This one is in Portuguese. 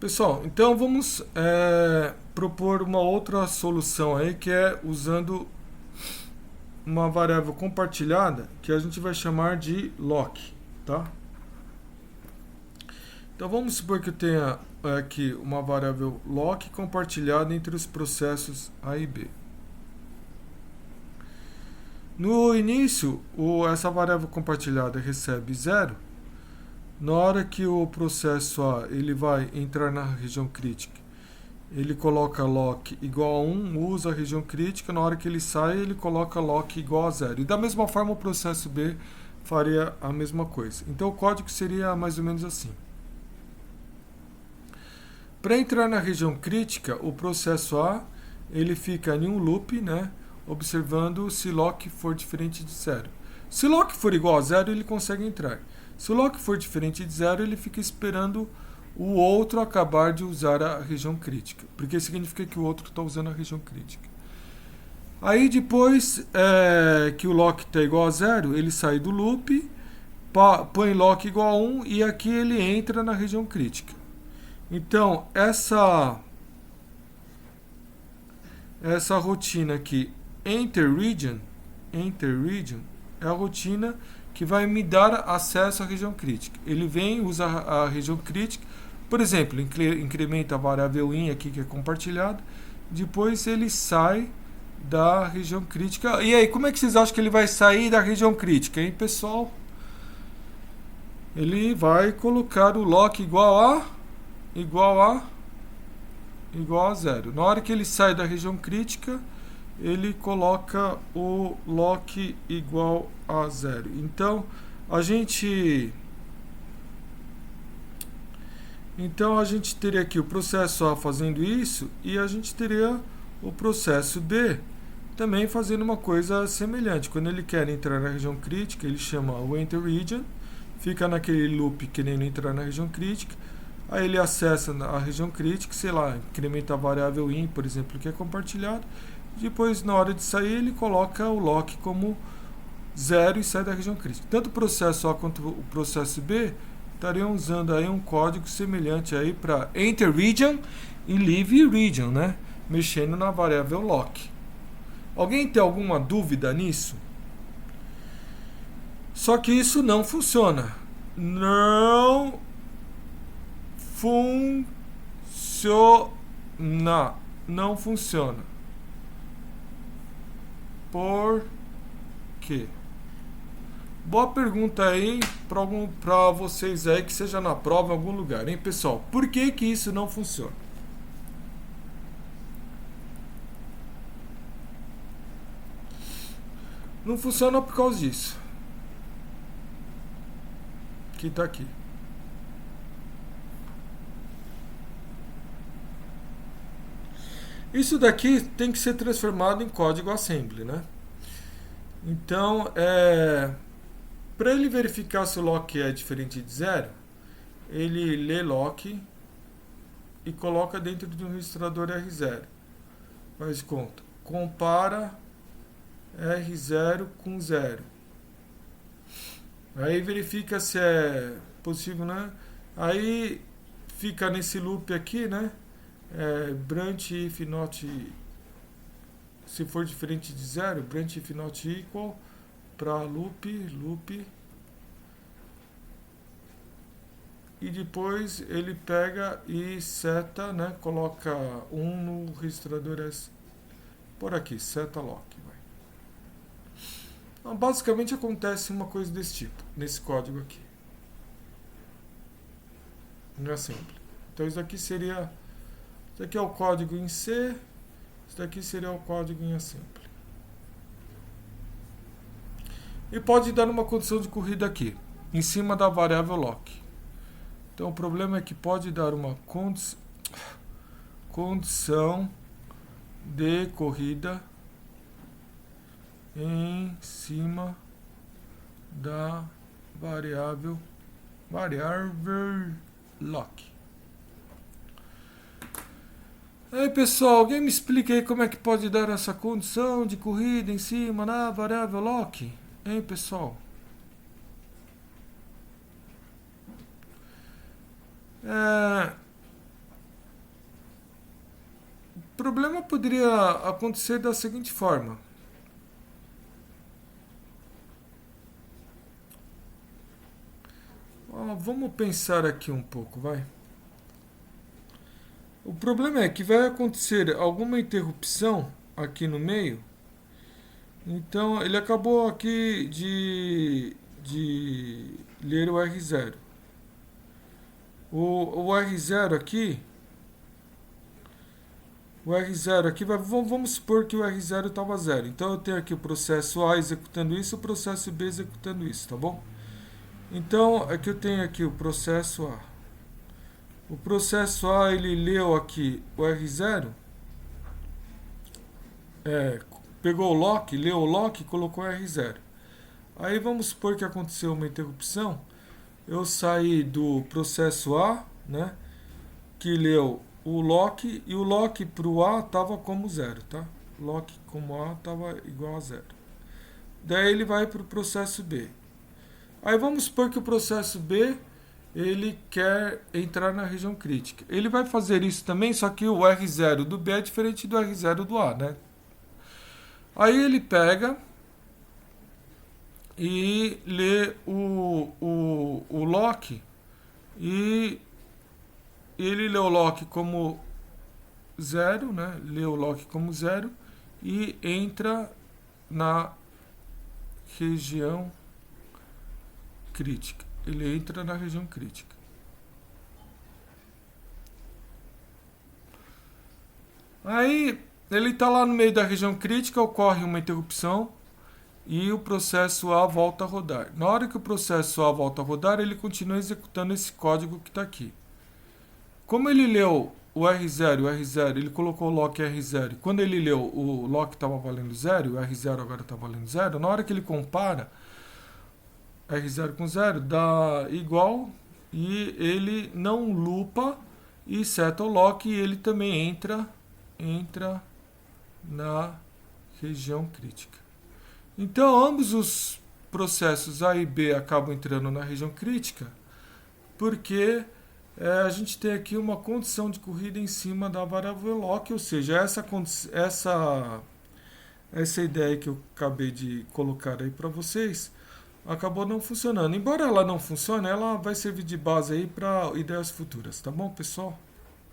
Pessoal, então vamos propor uma outra solução aí, que é usando uma variável compartilhada que a gente vai chamar de lock, tá? Então vamos supor que eu tenha aqui uma variável lock compartilhada entre os processos A e B. No início, essa variável compartilhada recebe 0. Na hora que o processo A ele vai entrar na região crítica, ele coloca lock igual a 1, usa a região crítica. Na hora que ele sai, ele coloca lock igual a 0. E da mesma forma, o processo B faria a mesma coisa. Então o código seria mais ou menos assim. Para entrar na região crítica, o processo A ele fica em um loop, né, observando se lock for diferente de 0. Se lock for igual a 0, ele consegue entrar. Se o lock for diferente de 0, ele fica esperando o outro acabar de usar a região crítica, porque significa que o outro está usando a região crítica. Aí depois que o lock está igual a 0, ele sai do loop, põe lock igual a 1 e aqui ele entra na região crítica. Então essa rotina aqui, enter region, é a rotina que vai me dar acesso à região crítica. Ele vem, usa a região crítica, por exemplo, incrementa a variável in aqui que é compartilhada, depois ele sai da região crítica. E aí, como é que vocês acham que ele vai sair da região crítica, hein, pessoal? Ele vai colocar o lock igual a 0. Na hora que ele sai da região crítica, ele coloca o lock igual a 0. Então a gente teria aqui o processo A fazendo isso, e a gente teria o processo B também fazendo uma coisa semelhante. Quando ele quer entrar na região crítica, ele chama o enter region, fica naquele loop querendo entrar na região crítica. Aí ele acessa a região crítica, sei lá, incrementa a variável in, por exemplo, que é compartilhado. Depois, na hora de sair, ele coloca o lock como 0 e sai da região crítica. Tanto o processo A quanto o processo B estariam usando aí um código semelhante aí para enter region e leave region, né? Mexendo na variável lock. Alguém tem alguma dúvida nisso? Só que isso não funciona. Não funciona. Não funciona. Por quê? Boa pergunta aí para vocês aí, que seja na prova em algum lugar, hein, pessoal? Por que que isso não funciona? Não funciona por causa disso. Que tá aqui. Isso daqui tem que ser transformado em código assembly, né? Então, para ele verificar se o lock é diferente de 0, ele lê lock e coloca dentro de um registrador R0. Faz conta. Compara R0 com 0. Aí verifica se é possível, né? Aí fica nesse loop aqui, né? Branch if not, se for diferente de 0, branch if not equal, para loop, e depois ele pega e seta, né? Coloca 1 no registrador S, por aqui, seta lock. Então, basicamente acontece uma coisa desse tipo, nesse código aqui. Não é simples. Então isso aqui seria, isso aqui é o código em C, isso daqui seria o código em assembly. E pode dar uma condição de corrida aqui, em cima da variável lock. Então o problema é que pode dar uma condição de corrida em cima da variável lock. Aí, pessoal, alguém me explica aí como é que pode dar essa condição de corrida em cima da variável lock? Hein, pessoal? problema poderia acontecer da seguinte forma. Vamos pensar aqui um pouco, vai. O problema é que vai acontecer alguma interrupção aqui no meio. Então ele acabou aqui de ler o R0. O R0 aqui. O R0 aqui, vamos supor que o R0 estava 0. Então eu tenho aqui o processo A executando isso, o processo B executando isso, tá bom? Então aqui eu tenho aqui o processo A. O processo A, ele leu aqui o R0, pegou o lock, leu o lock e colocou o R0. Aí vamos supor que aconteceu uma interrupção. Eu saí do processo A, né, que leu o lock, e o lock para o A estava como 0, tá? Lock como A estava igual a 0. Daí ele vai para o processo B. Aí vamos supor que o processo B, ele quer entrar na região crítica. Ele vai fazer isso também, só que o R0 do B é diferente do R0 do A, né? Aí ele pega e lê o lock, e ele lê o lock como 0, né? Lê o lock como 0 e entra na região crítica. Ele entra na região crítica. Aí ele está lá no meio da região crítica, ocorre uma interrupção e o processo A volta a rodar. Na hora que o processo A volta a rodar, ele continua executando esse código que está aqui. Como ele leu o R0, ele colocou o lock R0. Quando ele leu o lock estava valendo 0, o R0 agora está valendo 0. Na hora que ele compara R0 com 0, dá igual, e ele não loopa e seta o lock, e ele também entra na região crítica. Então ambos os processos A e B acabam entrando na região crítica, porque a gente tem aqui uma condição de corrida em cima da variável lock, ou seja, essa ideia que eu acabei de colocar aí para vocês acabou não funcionando. Embora ela não funcione, ela vai servir de base aí para ideias futuras, tá bom, pessoal?